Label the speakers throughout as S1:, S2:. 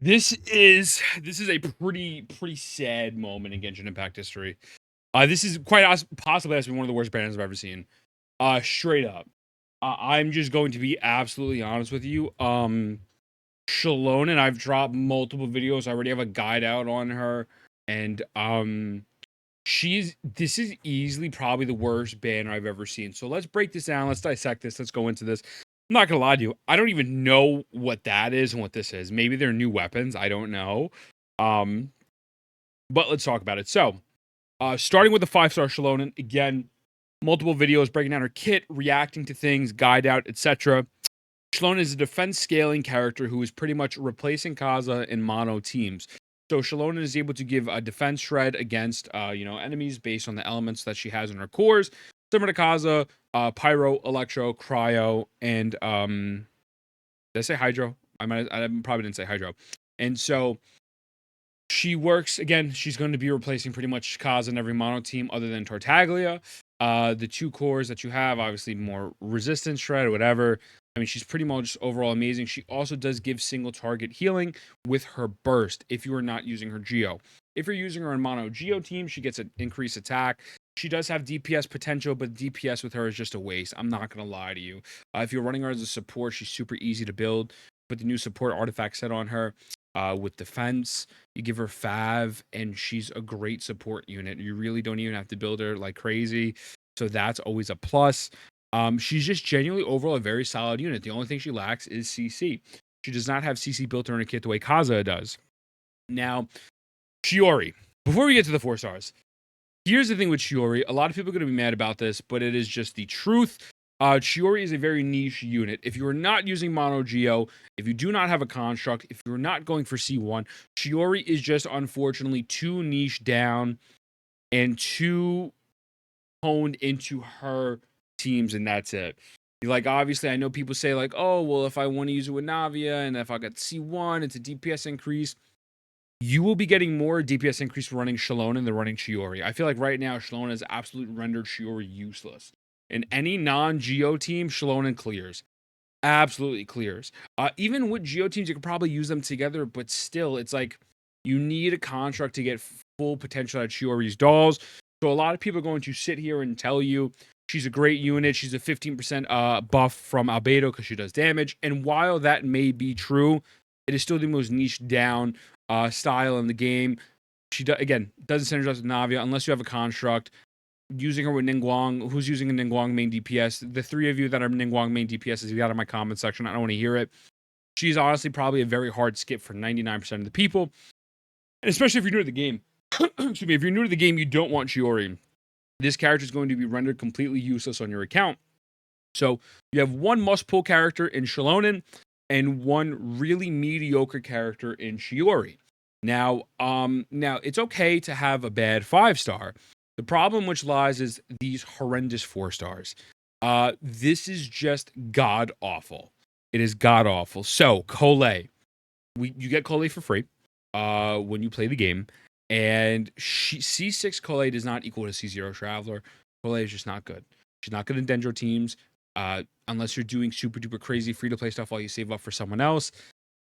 S1: This is a pretty sad moment in Genshin Impact history. This is quite possibly has to be one of the worst banners I've ever seen. Straight up. I'm just going to be absolutely honest with you. Xilonen, I've dropped multiple videos. I already have a guide out on her, and this is easily probably the worst banner I've ever seen. So let's break this down. Let's dissect this. Let's go into this. I'm not gonna lie to you. I don't even know what that is and what this is. Maybe they're new weapons. I don't know. But let's talk about it. So, starting with the 5-star Xilonen, again, multiple videos breaking down her kit, reacting to things, guide out, etc. Xilonen is a defense scaling character who is pretty much replacing Kaza in mono teams. So Xilonen is able to give a defense shred against enemies based on the elements that she has in her cores, similar to Kaza, Pyro, Electro, Cryo, and did I say Hydro? I probably didn't say Hydro. And so she works again. She's going to be replacing pretty much Kaza in every mono team other than Tartaglia. The two cores that you have, obviously more resistance shred or whatever. I mean, she's pretty much overall amazing. She also does give single target healing with her burst if you are not using her Geo. If you're using her in mono Geo team, she gets an increased attack. She does have DPS potential, but DPS with her is just a waste. I'm not going to lie to you. If you're running her as a support, she's super easy to build. Put the new support artifact set on her. With defense, you give her Fav, and she's a great support unit. You really don't even have to build her like crazy. So that's always a plus. She's just genuinely overall a very solid unit. The only thing she lacks is CC. She does not have CC built in her kit the way Kaza does. Now, Chiori. Before we get to the 4 stars, here's the thing with Chiori. A lot of people are going to be mad about this, but it is just the truth. Chiori is a very niche unit. If you are not using Mono Geo, if you do not have a construct, if you're not going for C1, Chiori is just unfortunately too niche down and too honed into her teams, and that's it. Like, obviously, I know people say, like, oh, well, if I want to use it with Navia and if I got C1, it's a DPS increase. You will be getting more DPS increase for running Xilonen than running Chiori. I feel like right now, Xilonen has absolutely rendered Chiori useless. In any non-Geo team, Xilonen clears. Absolutely clears. Even with Geo teams, you could probably use them together, but still, it's like you need a construct to get full potential at Chiori's dolls. So a lot of people are going to sit here and tell you she's a great unit. She's a 15% buff from Albedo because she does damage. And while that may be true, it is still the most niche down style in the game. She again doesn't synergize with Navia unless you have a construct. Using her with Ningguang, who's using a Ningguang main DPS? The 3 of you that are Ningguang main DPS, you got in my comment section. I don't want to hear it. She's honestly probably a very hard skip for 99% of the people, and especially if you're new to the game. Excuse me, if you're new to the game, you don't want Chiori. This character is going to be rendered completely useless on your account. So you have one must-pull character in Xilonen and one really mediocre character in Chiori. Now it's okay to have a bad 5-star. The problem which lies is these horrendous 4 stars. This is just god awful. It is god awful. So Collei, you get Collei for free when you play the game, and C6 Collei does not equal to C0 Traveler. Collei is just not good. She's not good in Dendro teams unless you're doing super duper crazy free to play stuff while you save up for someone else.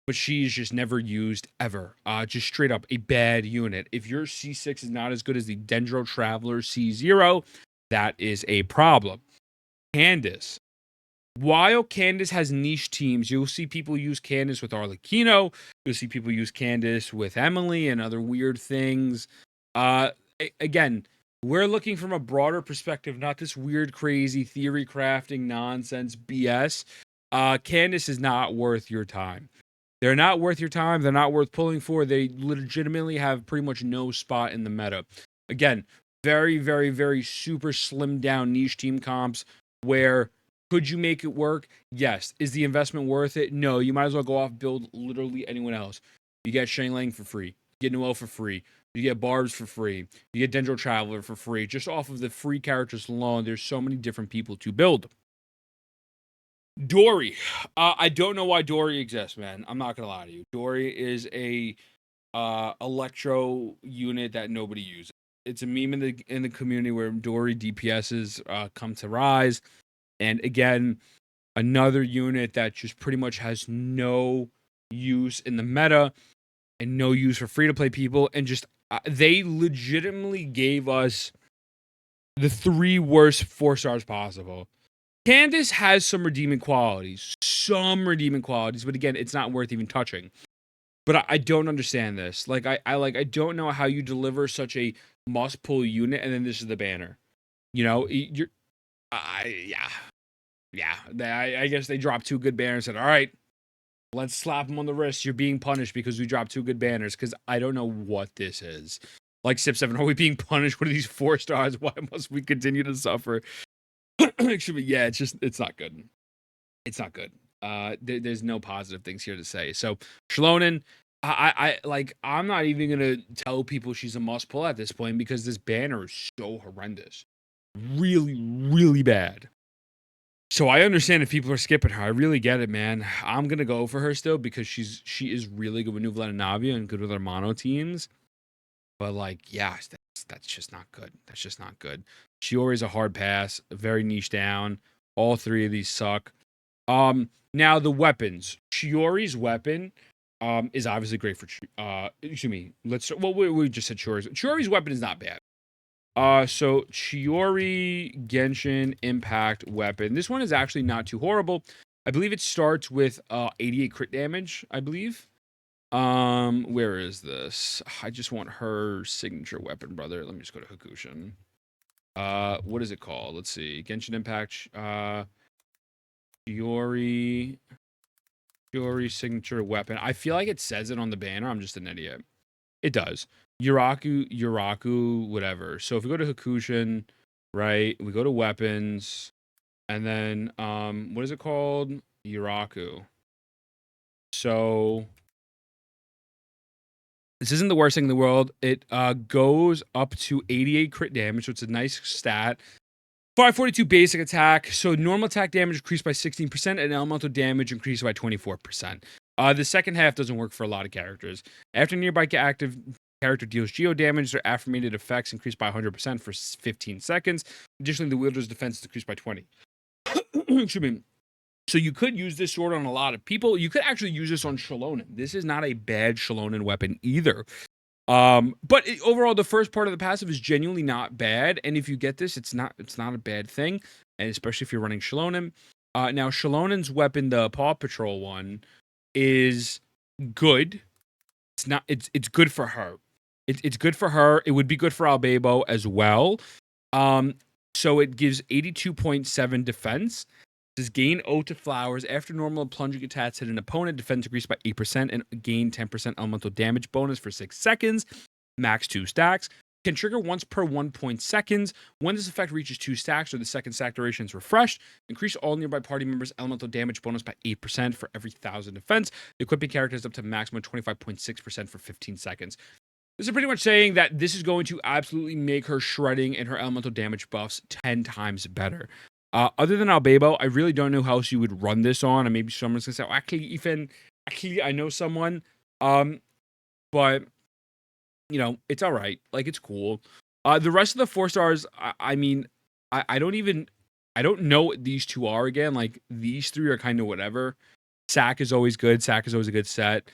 S1: But she's just never used ever. Just straight up a bad unit. If your C6 is not as good as the Dendro Traveler C0, that is a problem. Candace. While Candace has niche teams, you'll see people use Candace with Arlecchino. You'll see people use Candace with Emily and other weird things. Again, we're looking from a broader perspective, not this weird, crazy theory crafting nonsense BS. Candace is not worth your time. They're not worth your time. They're not worth pulling for. They legitimately have pretty much no spot in the meta. Again, very, very, very super slimmed down niche team comps where could you make it work? Yes. Is the investment worth it? No. You might as well go off build literally anyone else. You get Shang Lang for free. You get Noelle for free. You get Barbs for free. You get Dendro Traveler for free. Just off of the free characters alone, there's so many different people to build. Dory. I don't know why Dory exists, man. I'm not gonna lie to you. Dory is a electro unit that nobody uses. It's a meme in the community where Dory DPSs come to rise. And again, another unit that just pretty much has no use in the meta. and no use for free-to-play people, and just they legitimately gave us the 3 worst 4 stars possible. Candace has some redeeming qualities, but again, it's not worth even touching. But I don't understand this. Like I don't know how you deliver such a must pull unit, and then this is the banner. You know, you're yeah. I guess they dropped 2 good banners and said, all right, let's slap them on the wrist. You're being punished because we dropped 2 good banners. Because I don't know what this is. Like Sip7, are we being punished? What are these 4 stars? Why must we continue to suffer? Actually, yeah, it's not good. It's not good. There's no positive things here to say. So Xilonen, I'm not even gonna tell people she's a must pull at this point because this banner is so horrendous, really, really bad. So I understand if people are skipping her. I really get it, man. I'm gonna go for her still because she is really good with Nuvla and Navia and good with our mono teams. But like, yeah, that's just not good. That's just not good. Chiori's a hard pass, very niche down. All 3 of these suck. Now the weapons. Chiori's weapon is obviously great for excuse me. We just said Chiori's. Chiori's weapon is not bad. So Chiori Genshin Impact weapon. This one is actually not too horrible. I believe it starts with 88 crit damage, I believe. Where is this? I just want her signature weapon, brother. Let me just go to Hakushin. What is it called? Let's see. Genshin Impact. Chiori signature weapon. I feel like it says it on the banner. I'm just an idiot. It does. Yuraku, whatever. So if we go to Hakushin, right? We go to weapons, and then what is it called? Yuraku. So this isn't the worst thing in the world. It goes up to 88 crit damage, so it's a nice stat. 542 basic attack. So normal attack damage increased by 16% and elemental damage increased by 24%. The second half doesn't work for a lot of characters. After nearby active character deals geo damage, their affirmated effects increase by 100% for 15 seconds. Additionally, the wielder's defense is decreased by 20. Excuse me. So you could use this sword on a lot of people. You could actually use this on Xilonen. This is not a bad Xilonen weapon either. But overall, the first part of the passive is genuinely not bad, and if you get this, it's not a bad thing, and especially if you're running Xilonen. Now Shilonen's weapon, the Paw Patrol one, is good. It's not. It's good for her. It's good for her. It would be good for Albebo as well. So it gives 82.7 defense. Says gain Ode to Flowers after normal plunging attacks hit an opponent. Defense increased by 8% and gain 10% elemental damage bonus for 6 seconds. Max 2 stacks. Can trigger once per 1 point seconds. When this effect reaches 2 stacks or the second stack duration is refreshed, increase all nearby party members' elemental damage bonus by 8% for every 1,000 defense. The equipping character is up to maximum 25.6% for 15 seconds. This is pretty much saying that this is going to absolutely make her shredding and her elemental damage buffs 10 times better. Other than Albebo, I really don't know how else you would run this on. And maybe someone's going to say, oh, actually, I know someone. But, you know, it's all right. Like, it's cool. The rest of the 4 stars, I don't know what these 2 are again. Like, these 3 are kind of whatever. Sack is always good. Sack is always a good set.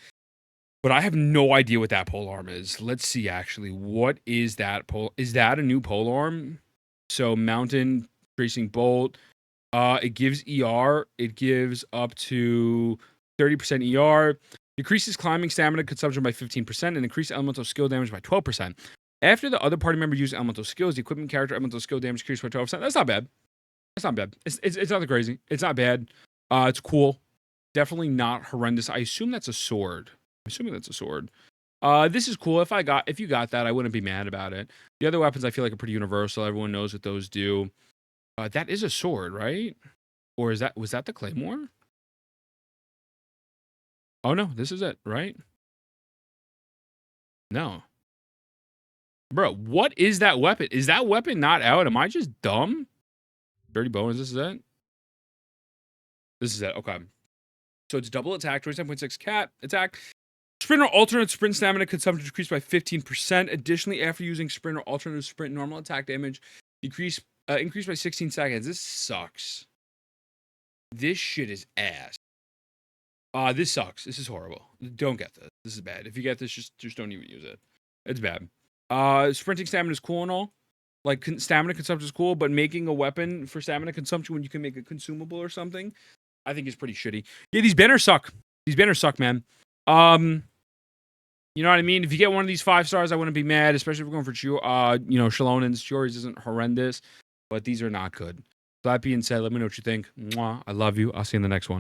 S1: But I have no idea what that polearm is. Let's see, actually. What is that pole? Is that a new polearm? So, Mountain Tracing Bolt. It gives ER. It gives up to 30% ER. Decreases climbing stamina consumption by 15% and increases elemental skill damage by 12%. After the other party member uses elemental skills, the equipment character elemental skill damage increases by 12%. That's not bad. That's not bad. It's nothing crazy. It's not bad. It's cool. Definitely not horrendous. I assume that's a sword. I'm assuming that's a sword. This is cool. If you got that, I wouldn't be mad about it. The other weapons I feel like are pretty universal. Everyone knows what those do. That is a sword, right? Or was that the Claymore? Oh no, this is it, right? No. Bro, what is that weapon? Is that weapon not out? Am I just dumb? Dirty Bones, this is it? This is it, okay. So it's double attack, 27.6 cat attack. Sprint or alternate sprint stamina consumption decreased by 15%. Additionally, after using sprint or alternate sprint, normal attack damage increased by 16 seconds. This sucks. This shit is ass. This sucks. This is horrible. Don't get this. This is bad. If you get this, just don't even use it. It's bad. Sprinting stamina is cool and all. Like stamina consumption is cool, but making a weapon for stamina consumption when you can make it consumable or something, I think is pretty shitty. Yeah, these banners suck. These banners suck, man. You know what I mean? If you get one of these 5 stars, I wouldn't be mad, especially if we're going for Xilonen's. Chiori's isn't horrendous, but these are not good. So that being said, let me know what you think. Mwah. I love you. I'll see you in the next one.